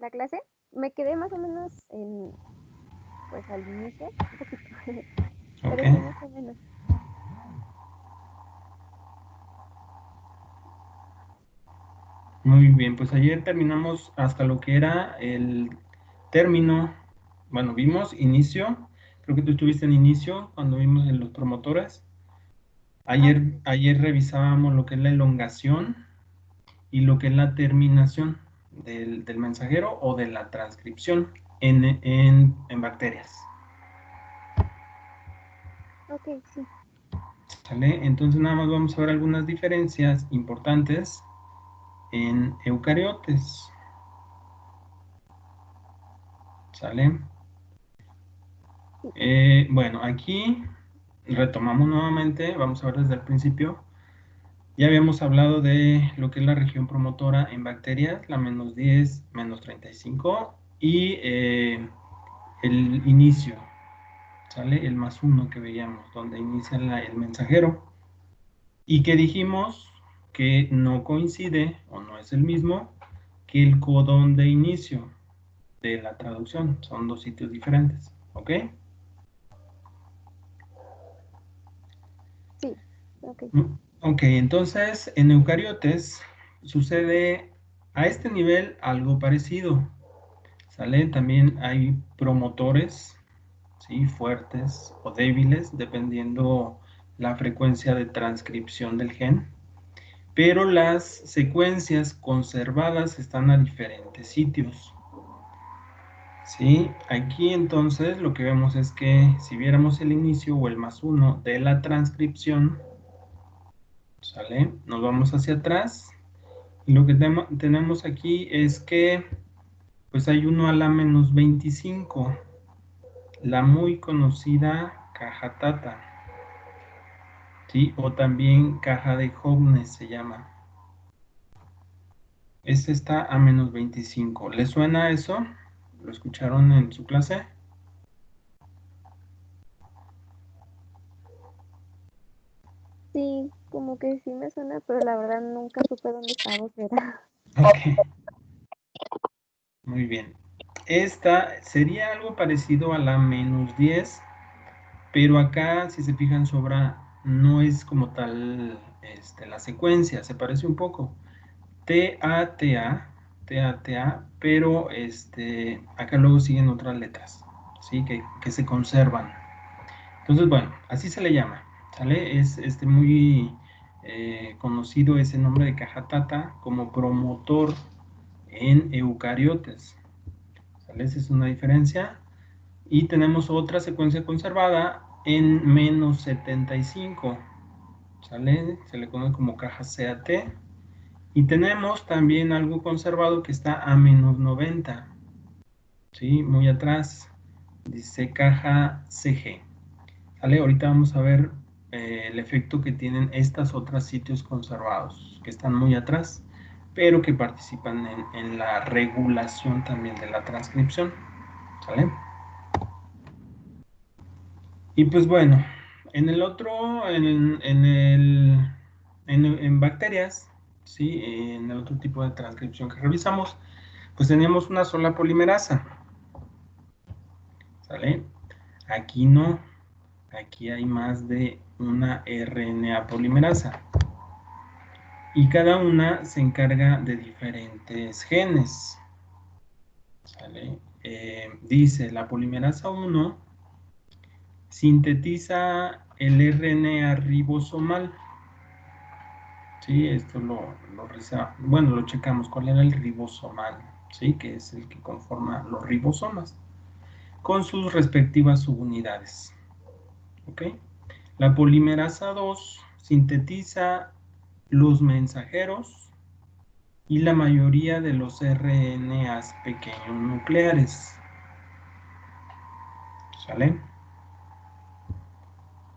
la clase. Me quedé más o menos pues al inicio, un poquito, Ok. pero sí, más o menos. Muy bien, pues ayer terminamos hasta lo que era el término. Bueno, vimos inicio. Creo que tú estuviste en inicio cuando vimos en los promotores. Ah, Ayer revisábamos lo que es la elongación y lo que es la terminación del mensajero o de la transcripción en bacterias. ok, sí. ¿Sale? Entonces nada más vamos a ver algunas diferencias importantes en eucariotes. ¿Sale? Sí. Bueno, aquí retomamos nuevamente, vamos a ver desde el principio. Ya habíamos hablado de lo que es la región promotora en bacterias, la -10, -35, y el inicio, ¿sale? El +1 que veíamos, donde inicia el mensajero. Y que dijimos que no coincide o no es el mismo que el codón de inicio de la traducción. Son dos sitios diferentes, ¿ok? Sí, ok. Ok, entonces en eucariotes sucede a este nivel algo parecido, ¿sale? También hay promotores, ¿sí? Fuertes o débiles, dependiendo la frecuencia de transcripción del gen, pero las secuencias conservadas están a diferentes sitios, ¿sí? Aquí entonces lo que vemos es que si viéramos el inicio o el +1 de la transcripción, ¿sale? Nos vamos hacia atrás. Y lo que tenemos aquí es que pues hay uno a la -25, la muy conocida caja Tata, ¿sí? O también caja de Hougnes se llama. Este está a -25. ¿Les suena eso? ¿Lo escucharon en su clase? Sí, como que sí me suena, pero la verdad nunca supe dónde estaba o qué era. Ok, muy bien. Esta sería algo parecido a la -10, pero acá, si se fijan, sobra, no es como tal la secuencia, se parece un poco. T-A-T-A, T-A-T-A, pero acá luego siguen otras letras, ¿sí? Que se conservan. Entonces, bueno, así se le llama, ¿sale? Es muy conocido ese nombre de caja Tata como promotor en eucariotes, ¿sale? Esa es una diferencia. Y tenemos otra secuencia conservada en -75, ¿sale? Se le conoce como caja CAT. Y tenemos también algo conservado que está a -90, ¿sí? Muy atrás, dice caja CG, ¿sale? Ahorita vamos a ver el efecto que tienen estos otros sitios conservados, que están muy atrás, pero que participan en la regulación también de la transcripción, ¿sale? Y pues bueno, en el otro, en bacterias, ¿sí? En el otro tipo de transcripción que revisamos, pues teníamos una sola polimerasa, ¿sale? Aquí no, aquí hay más de una RNA polimerasa y cada una se encarga de diferentes genes, ¿sale? Dice, la polimerasa 1 sintetiza el RNA ribosomal. Sí, esto bueno, lo checamos, cuál era el ribosomal, ¿sí? Que es el que conforma los ribosomas, con sus respectivas subunidades, ¿ok? La polimerasa 2 sintetiza los mensajeros y la mayoría de los RNAs pequeños nucleares, ¿sale?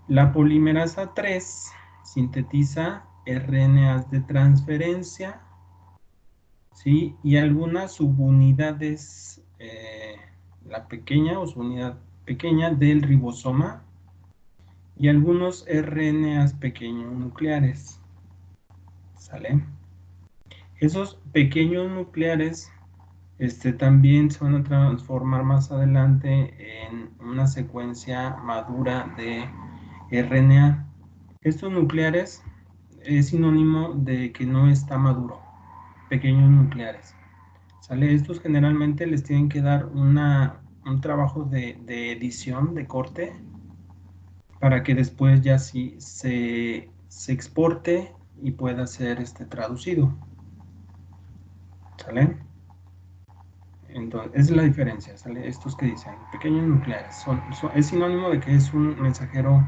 La polimerasa 3 sintetiza RNAs de transferencia, ¿sí? Y algunas subunidades, la pequeña o subunidad pequeña del ribosoma y algunos RNAs pequeños nucleares, ¿sale? Esos pequeños nucleares También se van a transformar más adelante en una secuencia madura de RNA. Estos nucleares es sinónimo de que no está maduro, pequeños nucleares. ¿Sale? Estos generalmente les tienen que dar un trabajo de edición, de corte, para que después ya sí se exporte y pueda ser traducido. ¿Sale? Entonces, esa es la diferencia, ¿sale? Estos que dicen, pequeños nucleares, es sinónimo de que es un mensajero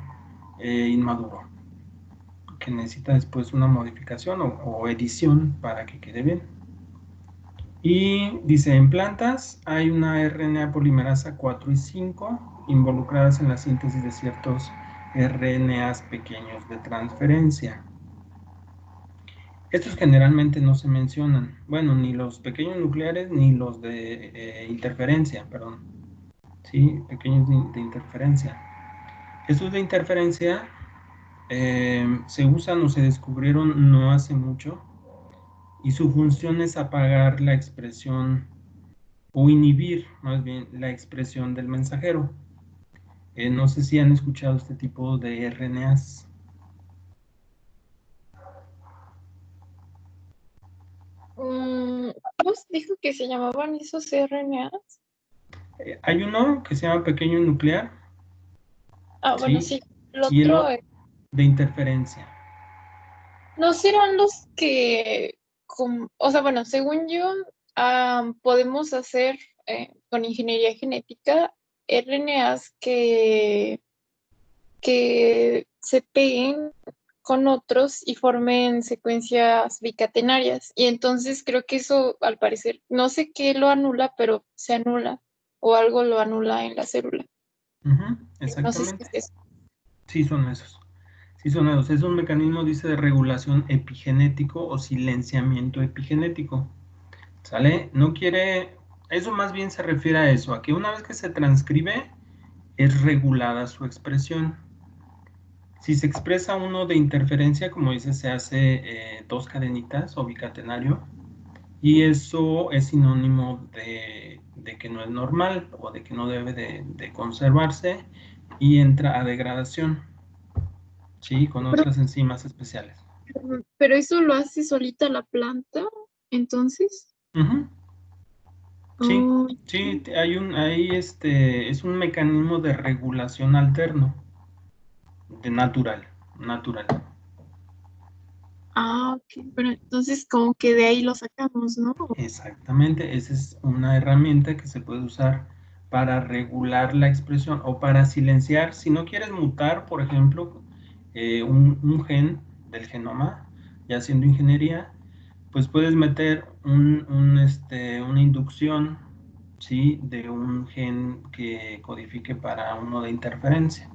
inmaduro, que necesita después una modificación o edición para que quede bien. Y dice, en plantas hay una RNA polimerasa 4 y 5 involucradas en la síntesis de ciertos RNAs pequeños de transferencia. Estos generalmente no se mencionan, bueno, ni los pequeños nucleares ni los de interferencia, perdón. ¿Sí? Pequeños de interferencia. Estos de interferencia se usan o se descubrieron no hace mucho y su función es apagar la expresión o inhibir más bien la expresión del mensajero. No sé si han escuchado este tipo de RNAs. ¿Cómo se dijo que se llamaban esos RNAs? Hay uno que se llama pequeño nuclear. Bueno, ¿sí? sí. El Y el otro, otro de interferencia. no serán los que, o sea, bueno, según yo, podemos hacer con ingeniería genética RNAs que se peguen con otros y formen secuencias bicatenarias. Y entonces creo que eso, al parecer, no sé qué lo anula, pero se anula o algo lo anula en la célula. No sé si Exactamente. es eso. Sí, son esos. Sí, son esos. Es un mecanismo, dice, de regulación epigenético o silenciamiento epigenético. ¿Sale? No quiere, eso más bien se refiere a eso, a que una vez que se transcribe, es regulada su expresión. Si se expresa uno de interferencia, como dice, se hace dos cadenitas o bicatenario, y eso es sinónimo de que no es normal o de que no debe de conservarse y entra a degradación, ¿sí? Con otras enzimas especiales. Pero eso lo hace solita la planta, entonces. Ujú. Sí, Oh, sí, es un mecanismo de regulación alterno, de natural. ok. Pero entonces como que de ahí lo sacamos, ¿no? Exactamente, esa es una herramienta que se puede usar para regular la expresión o para silenciar. Si no quieres mutar, por ejemplo, un gen del genoma, ya haciendo ingeniería, pues puedes meter una inducción, ¿sí? De un gen que codifique para uno de interferencia.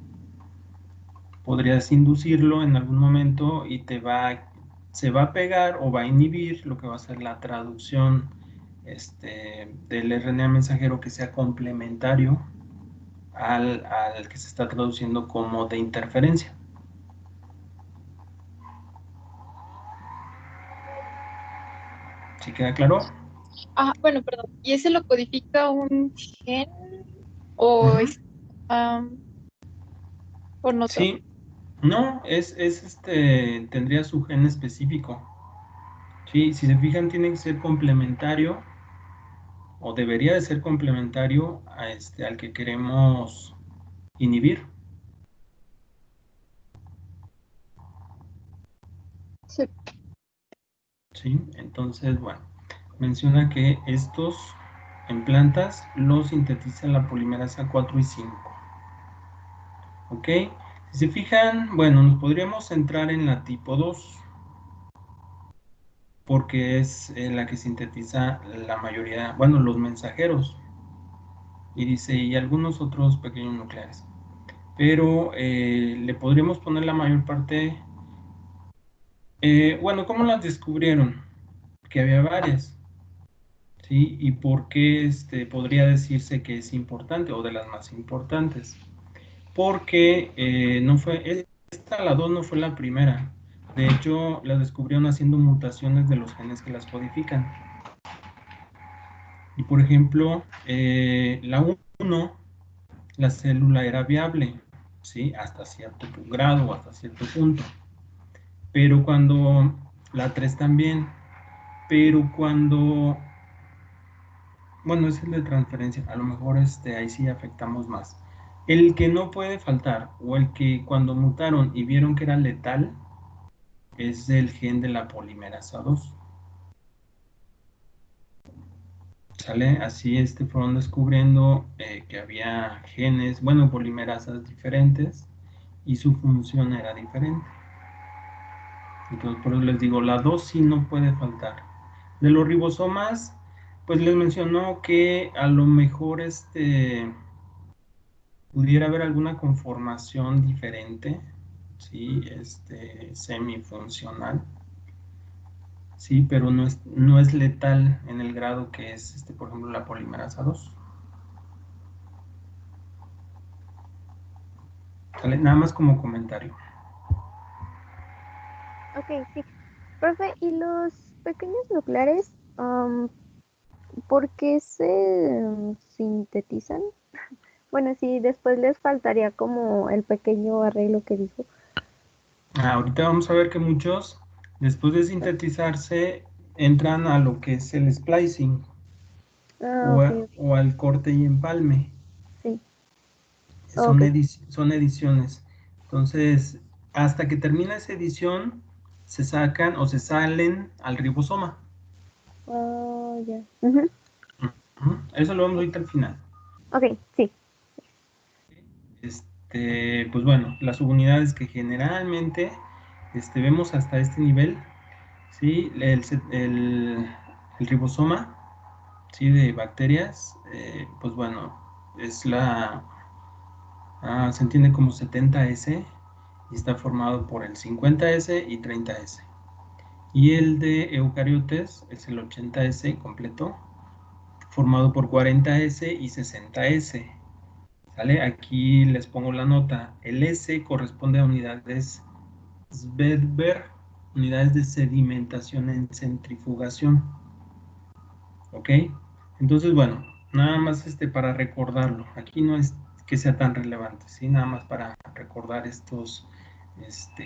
Podrías inducirlo en algún momento y se va a pegar o va a inhibir lo que va a ser la traducción del RNA mensajero que sea complementario al que se está traduciendo como de interferencia. ¿Sí queda claro? Bueno, perdón. ¿Y ese lo codifica un gen o Ujú. es am, con otro? Sí, no, tendría su gen específico. Sí, si se fijan, tiene que ser complementario o debería de ser complementario al que queremos inhibir. Sí. ¿Sí? Entonces, bueno, menciona que estos en plantas los sintetiza la polimerasa 4 y 5. ¿Ok? Si se fijan, bueno, nos podríamos centrar en la tipo 2 porque es la que sintetiza la mayoría, bueno, los mensajeros. Y dice, y algunos otros pequeños nucleares. Pero le podríamos poner la mayor parte. Bueno, ¿cómo las descubrieron? Que había varias. ¿Sí? ¿Y por qué podría decirse que es importante o de las más importantes? Porque no fue, la 2 no fue la primera. De hecho, la descubrieron haciendo mutaciones de los genes que las codifican. Y por ejemplo, la 1, la célula era viable, ¿sí? Hasta cierto grado o hasta cierto punto. Pero cuando la 3 también, pero cuando, bueno, es el de transferencia, a lo mejor ahí sí afectamos más. El que no puede faltar, o el que cuando mutaron y vieron que era letal, es el gen de la polimerasa 2. ¿Sale? Así fueron descubriendo que había genes, bueno, polimerasas diferentes y su función era diferente. Entonces, por eso les digo, la 2 sí no puede faltar. De los ribosomas, pues les mencionó que a lo mejor pudiera haber alguna conformación diferente, ¿sí? Semifuncional, sí, pero no es letal en el grado que es, por ejemplo, la polimerasa 2. ¿Sale? Nada más como comentario. Ok, sí. Profe, ¿y los pequeños nucleares, por qué se sintetizan? Bueno, sí, después les faltaría como el pequeño arreglo que dijo. Ahorita vamos a ver que muchos, después de sintetizarse, entran a lo que es el splicing Ah, ok, ok, o al corte y empalme. sí. Son, Ok. son ediciones. Entonces, hasta que termina esa edición, se sacan o se salen al ribosoma. Oh, ya. Ujú. Eso lo vamos ahorita al final. Ok, sí. Pues bueno, las subunidades que generalmente vemos hasta este nivel, ¿sí? El ribosoma, ¿sí? De bacterias, pues bueno, se entiende como 70S y está formado por el 50S y 30S. Y el de eucariotes es el 80S completo, formado por 40S y 60S. ¿Sale? Aquí les pongo la nota. El S corresponde a unidades Svedberg, unidades de sedimentación en centrifugación. ¿Ok? Entonces, bueno, nada más para recordarlo. Aquí no es que sea tan relevante, ¿sí? Nada más para recordar estos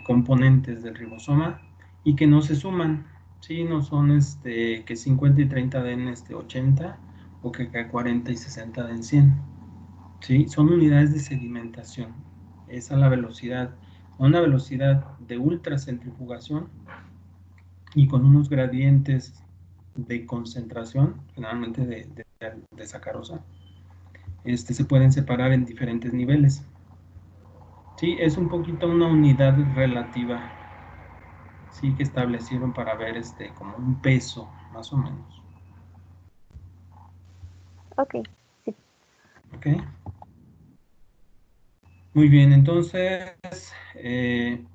componentes del ribosoma y que no se suman, ¿sí? No son que 50 y 30 den 80 o que 40 y 60 den 100, ¿sí? Son unidades de sedimentación. Es a la velocidad, a una velocidad de ultracentrifugación y con unos gradientes de concentración, generalmente de sacarosa, se pueden separar en diferentes niveles. Sí, es un poquito una unidad relativa, sí, que establecieron para ver como un peso, más o menos. Ok, sí. ¿Ok? Muy bien, entonces,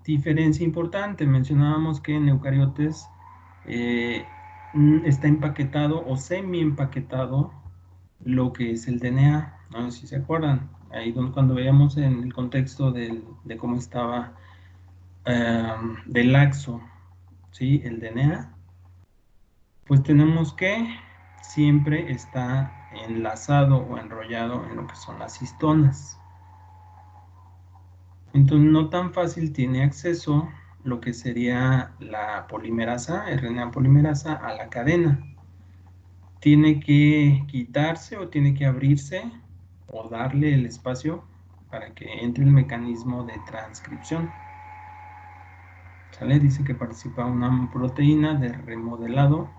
diferencia importante, mencionábamos que en eucariotes está empaquetado o semi empaquetado lo que es el DNA, no sé si se acuerdan, ahí cuando veíamos en el contexto de cómo estaba de laxo, ¿sí? El DNA, pues tenemos que siempre está enlazado o enrollado en lo que son las histonas. Entonces no tan fácil tiene acceso lo que sería la polimerasa, RNA polimerasa, a la cadena. Tiene que quitarse o tiene que abrirse o darle el espacio para que entre el mecanismo de transcripción. ¿Sale? Dice que participa una proteína de remodelado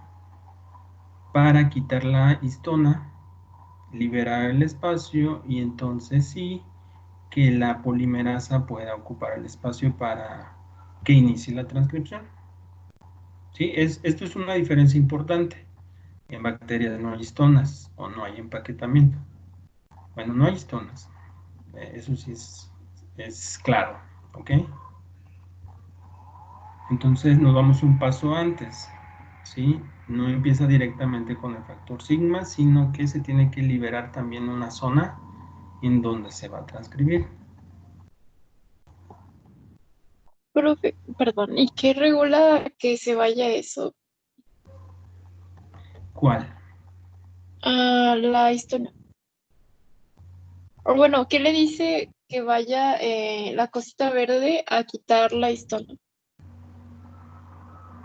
para quitar la histona, liberar el espacio y entonces sí que la polimerasa pueda ocupar el espacio para que inicie la transcripción. ¿Sí? Esto es una diferencia importante. En bacterias no hay histonas o no hay empaquetamiento. Bueno, no hay histonas. Eso sí es claro. ¿Ok? Entonces nos vamos un paso antes. ¿Sí? No empieza directamente con el factor sigma, sino que se tiene que liberar también una zona en donde se va a transcribir. Profe, perdón, ¿y qué regula que se vaya eso? ¿Cuál? a la histona. O bueno, ¿qué le dice que vaya la cosita verde a quitar la histona?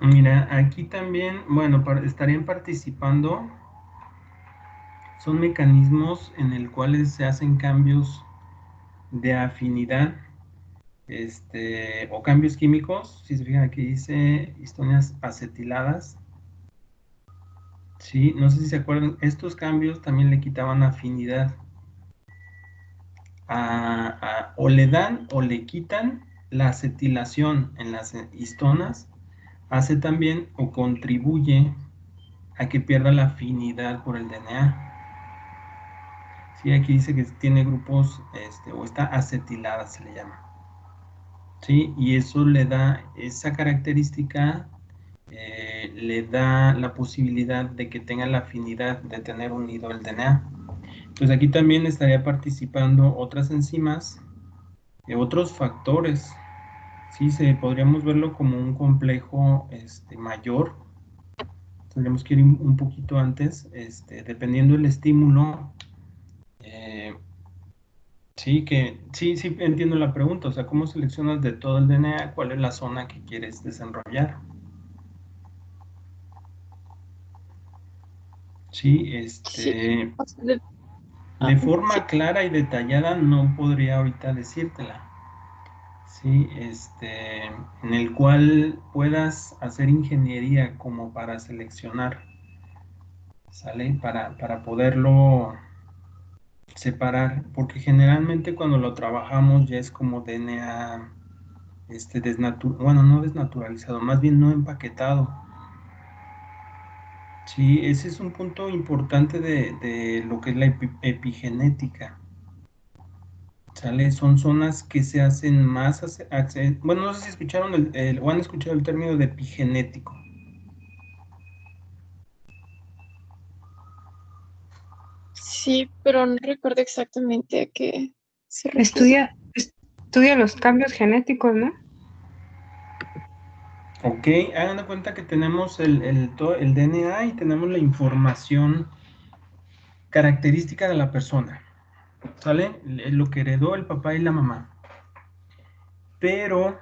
Mira, aquí también, bueno, estarían participando, son mecanismos en el cuales se hacen cambios de afinidad, o cambios químicos. Si se fijan, aquí dice histonas acetiladas. Sí, no sé si se acuerdan, estos cambios también le quitaban afinidad. O le dan o le quitan la acetilación en las histonas, hace también o contribuye a que pierda la afinidad por el DNA. Sí, aquí dice que tiene grupos, o está acetilada, se le llama. Sí, y eso le da esa característica, le da la posibilidad de que tenga la afinidad de tener unido el DNA. Entonces aquí también estaría participando otras enzimas, otros factores. Sí, podríamos verlo como un complejo mayor. Tendríamos que ir un poquito antes, dependiendo del estímulo. Sí, sí entiendo la pregunta. O sea, ¿cómo seleccionas de todo el DNA cuál es la zona que quieres desarrollar? Sí, Sí, o sea, de sí, forma clara y detallada no podría ahorita decírtela. Sí, en el cual puedas hacer ingeniería como para seleccionar, ¿sale? Para poderlo separar, porque generalmente cuando lo trabajamos ya es como DNA, bueno, no desnaturalizado, más bien no empaquetado. Sí, ese es un punto importante de lo que es la epigenética. ¿Sale? Son zonas que se hacen más, bueno, no sé si escucharon o han escuchado el término de epigenético. sí, pero no recuerdo exactamente a qué se refiere. Estudia los cambios genéticos, ¿no? Ok, hagan de cuenta que tenemos todo el DNA y tenemos la información característica de la persona, ¿sale? Lo que heredó el papá y la mamá. Pero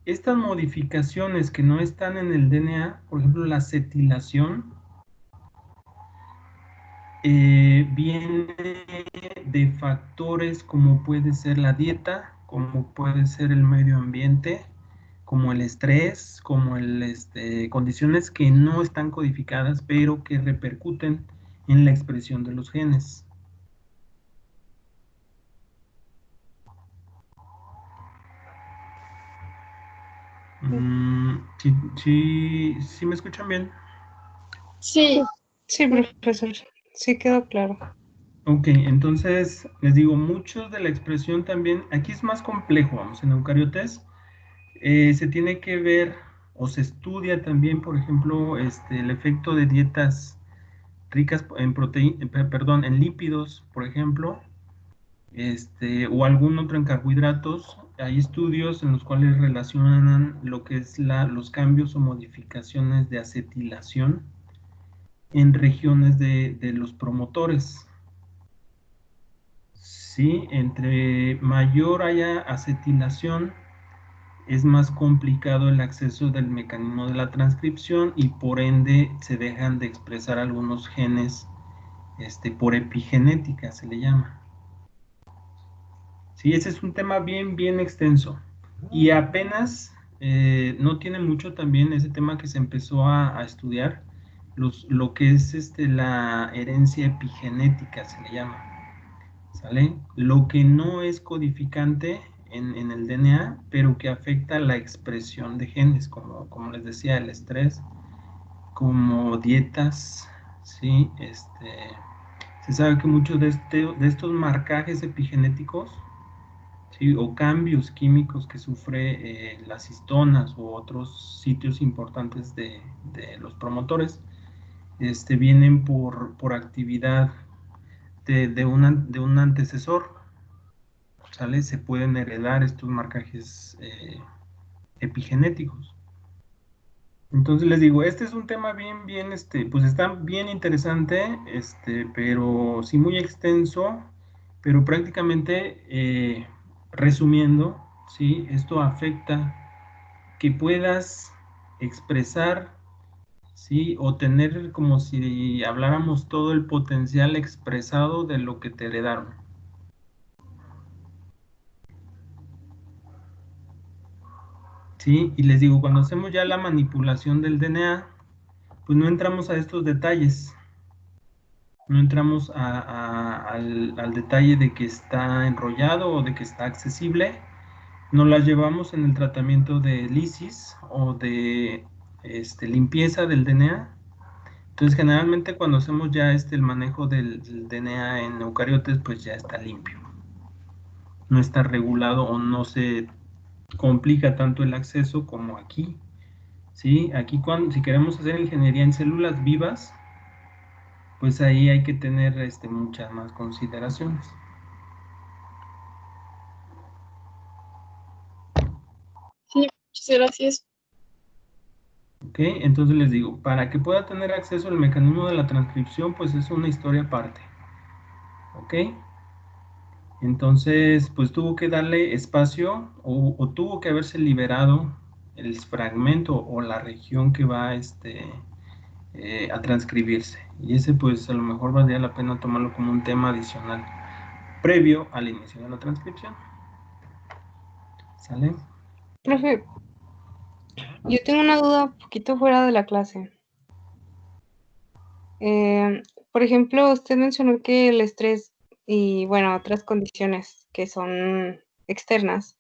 estas modificaciones que no están en el DNA, por ejemplo, la acetilación, viene de factores como puede ser la dieta, como puede ser el medio ambiente, como el estrés, como condiciones que no están codificadas, pero que repercuten en la expresión de los genes. Sí, ¿me escuchan bien? Sí, Sí, profesor, sí quedó claro. Ok, entonces les digo, muchos de la expresión también, aquí es más complejo, vamos, en eucariotes, se tiene que ver o se estudia también, por ejemplo, el efecto de dietas ricas en perdón, en lípidos, por ejemplo, o algún otro en carbohidratos. Hay estudios en los cuales relacionan lo que es los cambios o modificaciones de acetilación en regiones de los promotores. Sí, entre mayor haya acetilación, es más complicado el acceso del mecanismo de la transcripción y por ende se dejan de expresar algunos genes por epigenética, se le llama. Sí, ese es un tema bien, bien extenso. Y apenas no tiene mucho también ese tema que se empezó a estudiar, lo que es la herencia epigenética, se le llama. ¿Sale? Lo que no es codificante en el DNA, pero que afecta la expresión de genes, como les decía, el estrés, como dietas, ¿sí? Se sabe que muchos de estos marcajes epigenéticos, ¿sí? O cambios químicos que sufre las histonas u otros sitios importantes de los promotores, vienen por actividad de un antecesor, ¿sale? Se pueden heredar estos marcajes epigenéticos. Entonces les digo, este es un tema bien, pues está bien interesante, pero sí muy extenso, pero prácticamente resumiendo, ¿sí? Esto afecta que puedas expresar, ¿sí? O tener como si habláramos todo el potencial expresado de lo que te heredaron. ¿Sí? Y les digo, cuando hacemos ya la manipulación del DNA, pues no entramos a estos detalles. No entramos al detalle de que está enrollado o de que está accesible. No las llevamos en el tratamiento de lisis o de limpieza del DNA. Entonces, generalmente cuando hacemos ya el manejo del DNA en eucariotes, pues ya está limpio. No está regulado o no se complica tanto el acceso como aquí. ¿Sí? Aquí si queremos hacer ingeniería en células vivas, pues ahí hay que tener muchas más consideraciones. Sí, muchas gracias. ¿Ok? Entonces les digo, para que pueda tener acceso al mecanismo de la transcripción, pues es una historia aparte. ¿Ok? Entonces, pues tuvo que darle espacio o tuvo que haberse liberado el fragmento o la región que va a transcribirse. Y ese pues a lo mejor valdría la pena tomarlo como un tema adicional previo al inicio de la transcripción. ¿Sale? Profe, yo tengo una duda un poquito fuera de la clase. Eh, por ejemplo, usted mencionó que el estrés y, bueno, otras condiciones que son externas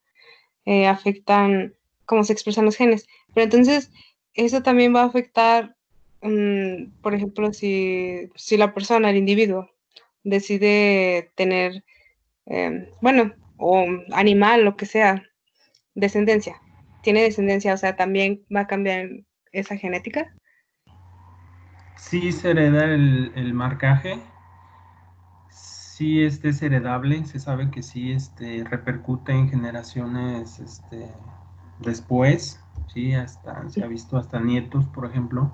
afectan cómo se expresan los genes. Pero entonces, eso también va a afectar, por ejemplo, si la persona, el individuo, decide tener, bueno, o animal, lo que sea, descendencia. Tiene descendencia, o sea, también va a cambiar esa genética. Sí se hereda el marcaje, sí es heredable, se sabe que sí repercute en generaciones después, sí, hasta se ha visto hasta nietos, por ejemplo.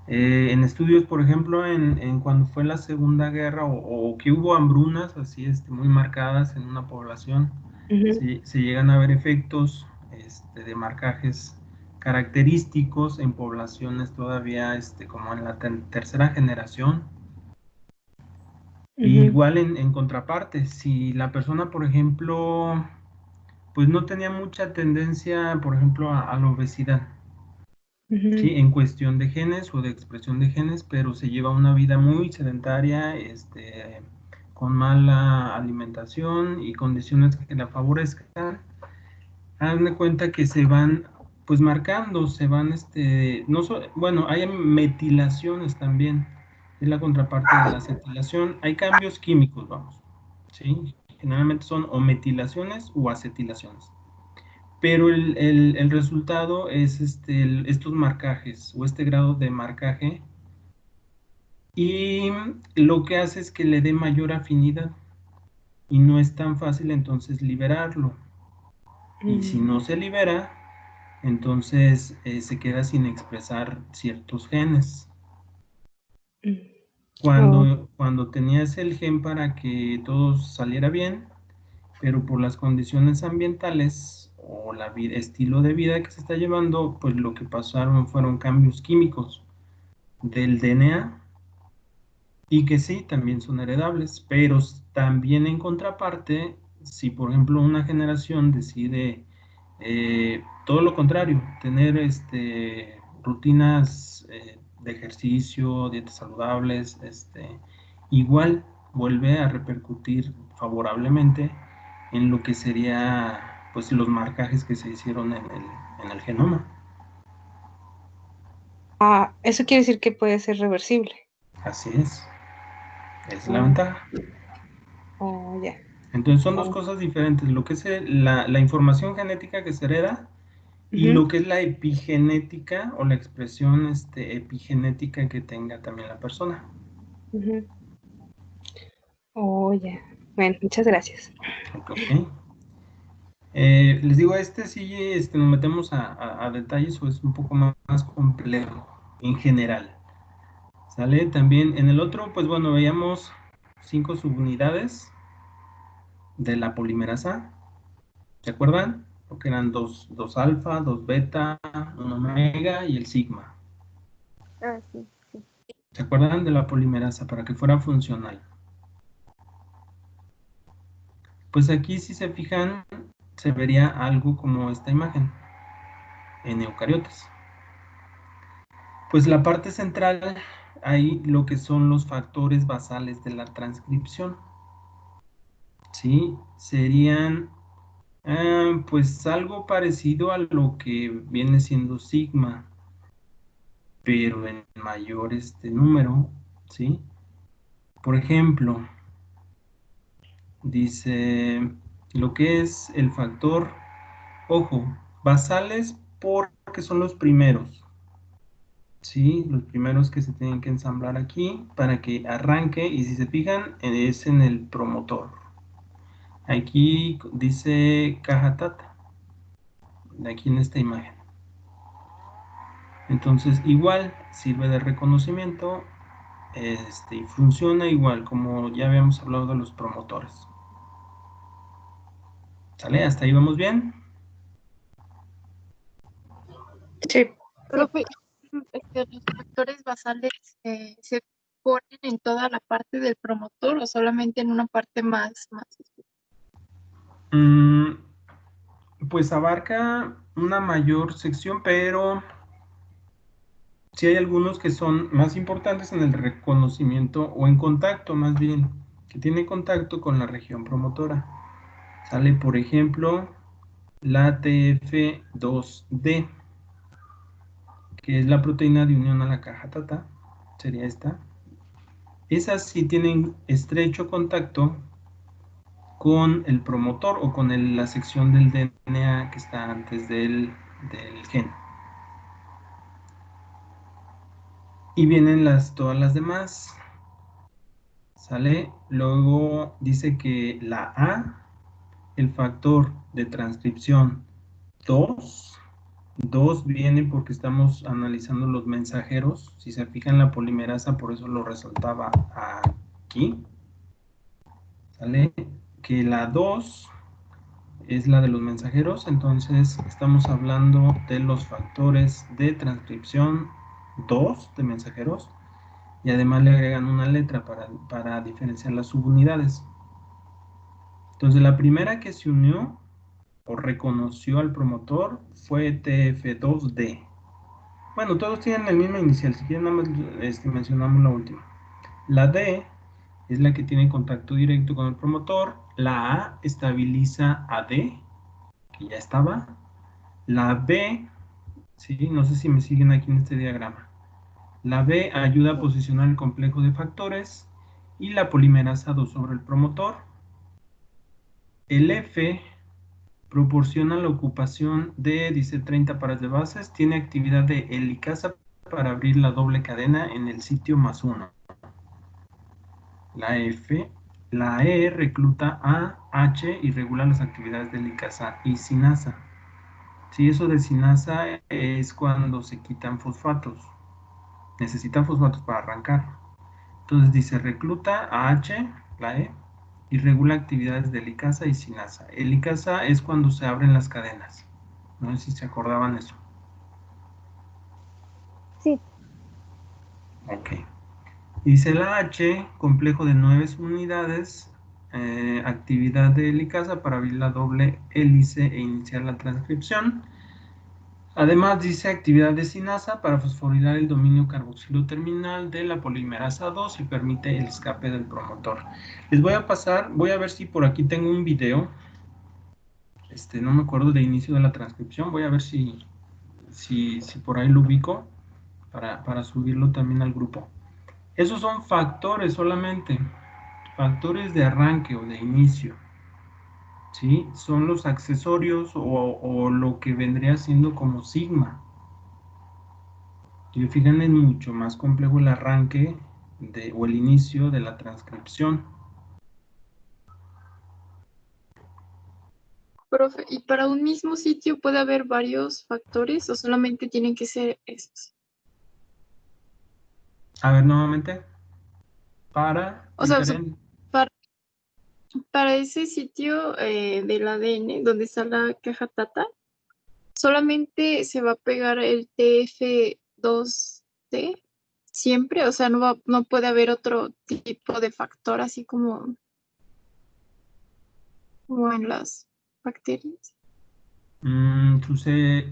En estudios, por ejemplo, en cuando fue la Segunda Guerra o que hubo hambrunas así muy marcadas en una población, Ujú. se llegan a ver efectos de marcajes característicos en poblaciones todavía como en la tercera generación. Y Ujú. igual en contraparte, si la persona, por ejemplo, pues no tenía mucha tendencia, por ejemplo, a la obesidad, Ujú. ¿sí? En cuestión de genes o de expresión de genes, pero se lleva una vida muy sedentaria, con mala alimentación y condiciones que la favorezcan, hagan de cuenta que se van pues marcando, se van, no bueno, hay metilaciones también, es la contraparte de la acetilación, hay cambios químicos, vamos, ¿sí? Generalmente son o metilaciones o acetilaciones, pero el resultado es estos marcajes o este grado de marcaje, y lo que hace es que le dé mayor afinidad y no es tan fácil entonces liberarlo, y si no se libera, entonces se queda sin expresar ciertos genes. Oh. Cuando tenías el gen para que todo saliera bien, pero por las condiciones ambientales o estilo de vida que se está llevando, pues lo que pasaron fueron cambios químicos del DNA y que sí, también son heredables, pero también en contraparte, si por ejemplo una generación decide todo lo contrario, tener rutinas de ejercicio, dietas saludables, igual vuelve a repercutir favorablemente en lo que sería pues los marcajes que se hicieron en el genoma. Ah, eso quiere decir que puede ser reversible. Así es la Oh, ventaja. oh, ya. Entonces son dos Oh. cosas diferentes, lo que es la información genética que se hereda y Ujú, lo que es la epigenética o la expresión epigenética que tenga también la persona. ujú. Oh, ya. Bueno, muchas gracias. Ok. Les digo, sí, nos metemos a detalles o es un poco más complejo en general. ¿Sale? También en el otro, pues bueno, veíamos 5 subunidades de la polimerasa. ¿Se acuerdan? Lo que eran dos alfa, 2 beta, 1 omega y el sigma. Ah, sí, sí. ¿Se acuerdan de la polimerasa para que fuera funcional? Pues aquí, si se fijan, se vería algo como esta imagen en eucariotas. Pues la parte central, hay lo que son los factores basales de la transcripción. ¿Sí? Serían pues algo parecido a lo que viene siendo sigma, pero en mayor número, ¿sí? Por ejemplo, dice lo que es el factor, ojo, basales porque son los primeros, ¿sí? Los primeros que se tienen que ensamblar aquí para que arranque, y si se fijan, es en el promotor. Aquí dice caja tata, aquí en esta imagen. Entonces, igual sirve de reconocimiento y funciona igual como ya habíamos hablado de los promotores. ¿Sale? ¿Hasta ahí vamos bien? Sí. Profe, los factores basales se ponen en toda la parte del promotor o solamente en una parte más. Pues abarca una mayor sección, pero sí hay algunos que son más importantes en el reconocimiento o en contacto más bien, que tiene contacto con la región promotora. Sale, por ejemplo, la TF2D, que es la proteína de unión a la caja tata, sería esta. Esas sí tienen estrecho contacto con el promotor o con la sección del DNA que está antes del gen. Y vienen todas las demás. ¿Sale? Luego dice que la A, el factor de transcripción 2 viene porque estamos analizando los mensajeros. Si se fijan, la polimerasa, por eso lo resaltaba aquí. ¿Sale? Que la 2 es la de los mensajeros, entonces estamos hablando de los factores de transcripción 2 de mensajeros, y además le agregan una letra para diferenciar las subunidades. Entonces la primera que se unió o reconoció al promotor fue TF2D. Bueno, todos tienen el mismo inicial, si quieren nada más mencionamos la última. La D es la que tiene contacto directo con el promotor, la A estabiliza a D, que ya estaba, la B, ¿sí? No sé si me siguen aquí en este diagrama. La B ayuda a posicionar el complejo de factores y la polimerasa 2 sobre el promotor. El F proporciona la ocupación de, dice, 30 pares de bases, tiene actividad de helicasa para abrir la doble cadena en el sitio +1. La F, la E recluta a H y regula las actividades de helicasa y sinasa. Sí, eso de sinasa es cuando se quitan fosfatos. Necesitan fosfatos para arrancar. Entonces dice, recluta a H, la E, y regula actividades de helicasa y sinasa. Helicasa es cuando se abren las cadenas. No sé si se acordaban eso. Sí. Ok. Dice la H, complejo de 9 unidades, actividad de helicasa para abrir la doble hélice e iniciar la transcripción. Además dice actividad de sinasa para fosforilar el dominio carboxilo terminal de la polimerasa 2 y permite el escape del promotor. Les voy a pasar, voy a ver si por aquí tengo un video. No me acuerdo de inicio de la transcripción, voy a ver si por ahí lo ubico para subirlo también al grupo. Esos son factores solamente, factores de arranque o de inicio, ¿sí? Son los accesorios o lo que vendría siendo como sigma. Y fijan, es mucho más complejo el arranque o el inicio de la transcripción. Profe, ¿y para un mismo sitio puede haber varios factores o solamente tienen que ser esos? A ver, nuevamente. Para O sea, diferente. para, para ese sitio del ADN donde está la caja Tata, solamente se va a pegar el TF2D siempre, o sea, no puede haber otro tipo de factor así como en las bacterias.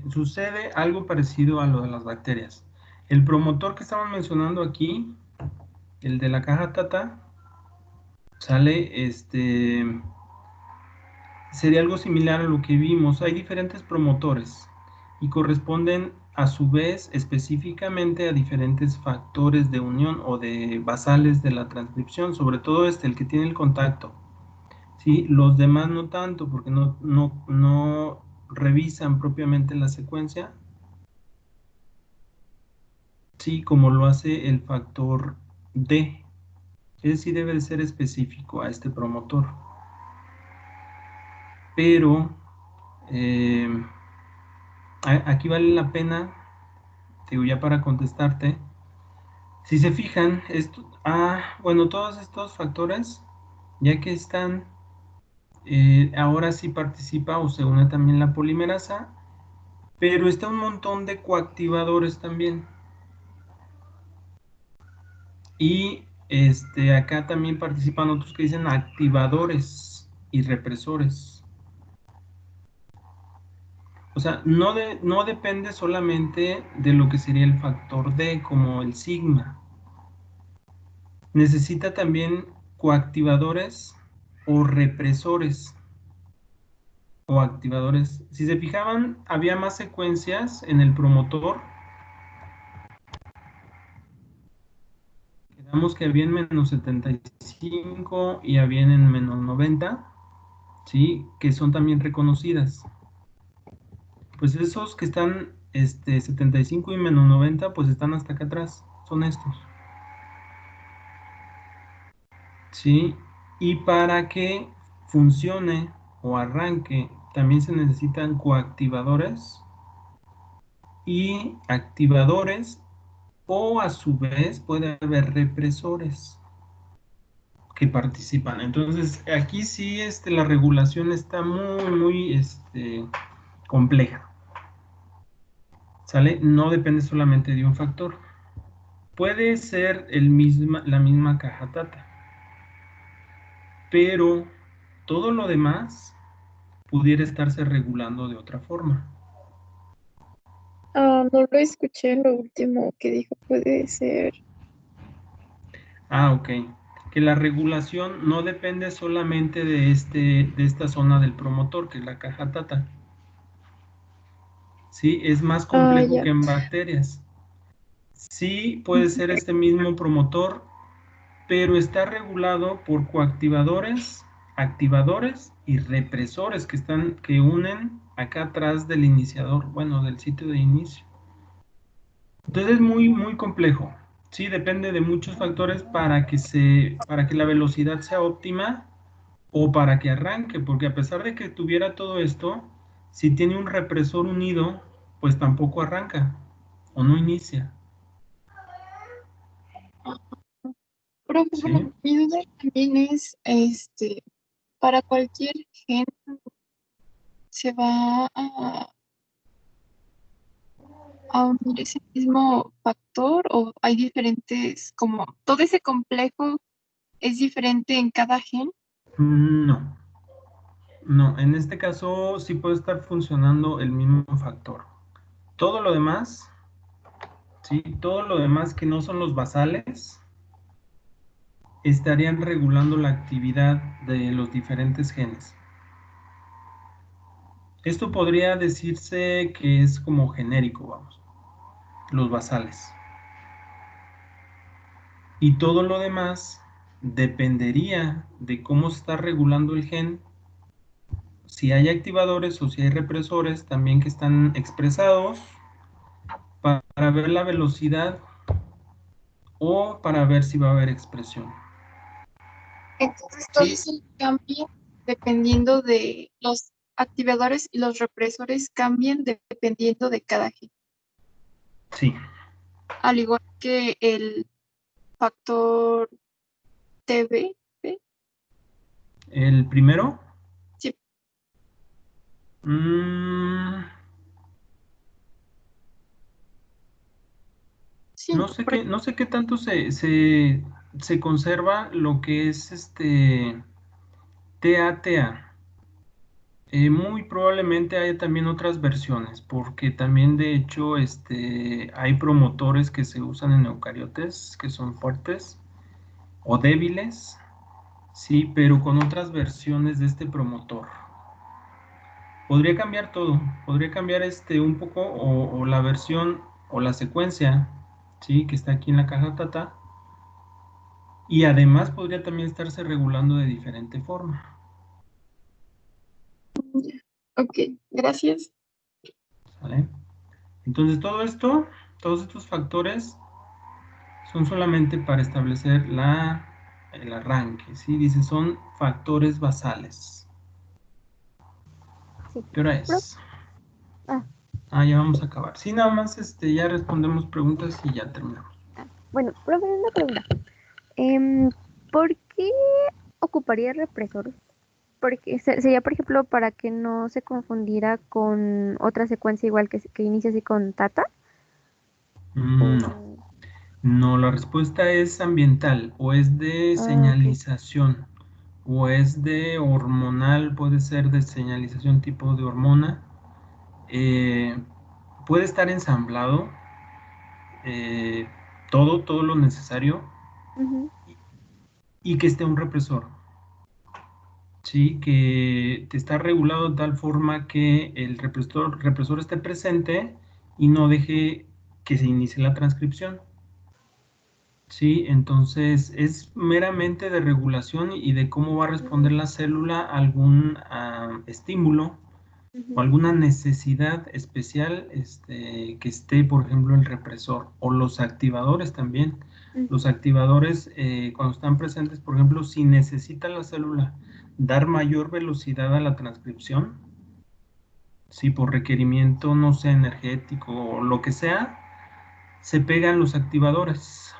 Sucede algo parecido a lo de las bacterias. El promotor que estamos mencionando aquí, el de la caja Tata, sale, sería algo similar a lo que vimos. Hay diferentes promotores y corresponden a su vez específicamente a diferentes factores de unión o de basales de la transcripción, sobre todo el que tiene el contacto. ¿Sí? Los demás no tanto, porque no revisan propiamente la secuencia, sí, como lo hace el factor D. Ese sí debe de ser específico a este promotor. Pero aquí vale la pena, digo ya para contestarte, si se fijan, bueno, todos estos factores, ya que están, ahora sí participa o se une también la polimerasa, pero está un montón de coactivadores también. Y acá también participan otros que dicen activadores y represores. O sea, no depende solamente de lo que sería el factor D, como el sigma. Necesita también coactivadores o represores o activadores. Si se fijaban, había más secuencias en el promotor. Quedamos que había en menos 75 y había en menos 90, ¿sí? Que son también reconocidas. Pues esos que están 75 y menos 90, pues están hasta acá atrás. Son estos. ¿Sí? Y para que funcione o arranque, también se necesitan coactivadores y activadores, o a su vez puede haber represores que participan. Entonces, aquí sí la regulación está muy compleja. ¿Sale? No depende solamente de un factor. Puede ser la misma caja Tata, pero todo lo demás pudiera estarse regulando de otra forma. Ah, no lo escuché lo último que dijo, puede ser. Ok. Que la regulación no depende solamente de esta zona del promotor, que es la caja Tata. Sí, es más Ah, complejo ya. que en bacterias. Sí, puede ser este mismo promotor, pero está regulado por coactivadores, activadores y represores que unen acá atrás del iniciador, bueno, del sitio de inicio. Entonces es muy complejo. Sí, depende de muchos factores para que la velocidad sea óptima o para que arranque, porque a pesar de que tuviera todo esto, si tiene un represor unido, pues tampoco arranca o no inicia. Profe, ¿Sí? bueno, mi duda también es, para cualquier gen se va a unir ese mismo factor o hay diferentes, como todo ese complejo es diferente en cada gen. No, no, en este caso sí puede estar funcionando el mismo factor. Todo lo demás, sí, todo lo demás que no son los basales, estarían regulando la actividad de los diferentes genes. Esto podría decirse que es como genérico, vamos, los basales. Y todo lo demás dependería de cómo se está regulando el gen, si hay activadores o si hay represores también que están expresados para ver la velocidad o para ver si va a haber expresión. Entonces todo Sí, eso cambia dependiendo de los activadores y los represores cambian dependiendo de cada gen, Sí, al igual que el factor TB. el primero. Sí. Sí, No sé qué tanto se conserva lo que es TATA. Muy probablemente haya también otras versiones, porque también de hecho hay promotores que se usan en eucariotes que son fuertes o débiles, sí, pero con otras versiones de este promotor. Podría cambiar todo, podría cambiar un poco o la versión o la secuencia, sí, que está aquí en la caja TATA, y además podría también estarse regulando de diferente forma. ok, gracias. ¿Sale? Entonces todos estos factores son solamente para establecer el arranque, ¿sí? Dice, son factores basales. Sí. ¿Qué hora es? Ah, Ya vamos a acabar. Sí, nada más ya respondemos preguntas y ya terminamos. bueno, profe, una pregunta. Em, ¿Por qué ocuparía represor? Porque sería, por ejemplo, para que no se confundiera con otra secuencia igual que inicia así con Tata. No. O... No, la respuesta es ambiental o es de Ah, ok. señalización o es de hormonal, puede ser de señalización tipo de hormona. Puede estar ensamblado eh, todo lo necesario Ujú, y que esté un represor. Sí, que te está regulado de tal forma que el represor esté presente y no deje que se inicie la transcripción. Sí, entonces es meramente de regulación y de cómo va a responder la célula a algún estímulo o ujú, alguna necesidad especial que esté, por ejemplo, el represor o los activadores también. Los ujú. activadores, cuando están presentes, por ejemplo, si necesita la célula dar mayor velocidad a la transcripción, si por requerimiento, no sé, energético o lo que sea, se pegan los activadores.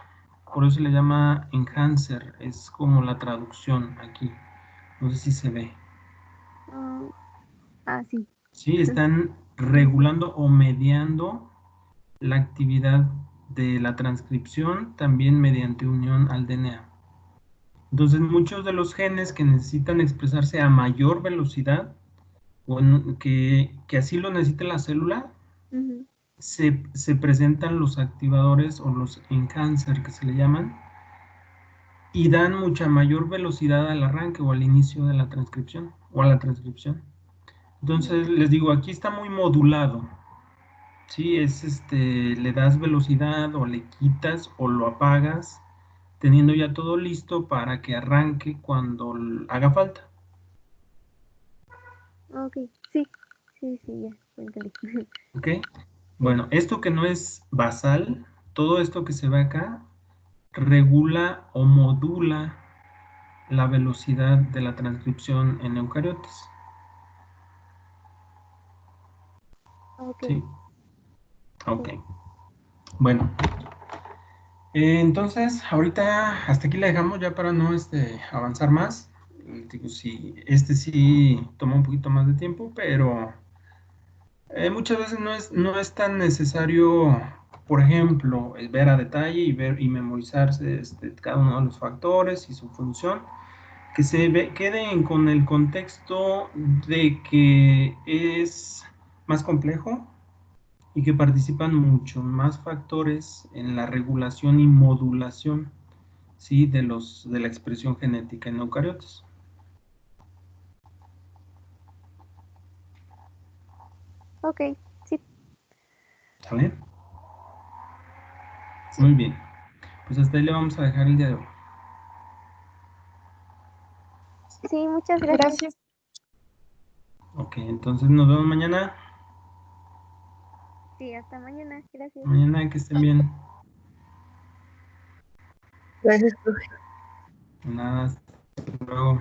Por eso se le llama enhancer, es como la traducción aquí. No sé si se ve. Ah, sí. Sí, están regulando o mediando la actividad de la transcripción también mediante unión al DNA. Entonces, muchos de los genes que necesitan expresarse a mayor velocidad, o que así lo necesita la célula, Ujú. se presentan los activadores o los enhancer que se le llaman, y dan mucha mayor velocidad al arranque o al inicio de la transcripción o a la transcripción. Entonces, les digo, aquí está muy modulado. Sí, le das velocidad o le quitas o lo apagas, teniendo ya todo listo para que arranque cuando haga falta. Ok, sí, sí, sí, ya entendí. ¿Ok? Sí, Bueno, esto que no es basal, todo esto que se ve acá, regula o modula la velocidad de la transcripción en eucariotes. ok, Sí, ok. sí. Bueno, entonces ahorita hasta aquí la dejamos ya para no avanzar más. Digo, sí, sí toma un poquito más de tiempo, pero muchas veces no es tan necesario, por ejemplo, el ver a detalle y ver y memorizarse cada uno de los factores y su función, que queden con el contexto de que es más complejo y que participan mucho más factores en la regulación y modulación, ¿sí? de la expresión genética en eucariotes. Ok, sí, ¿Sale? Sí, Muy bien. Pues hasta ahí le vamos a dejar el día de hoy. sí, muchas gracias. gracias. Ok, entonces nos vemos mañana. Sí, hasta mañana, gracias. Mañana que estén bien. Gracias, profe. Nada, hasta luego.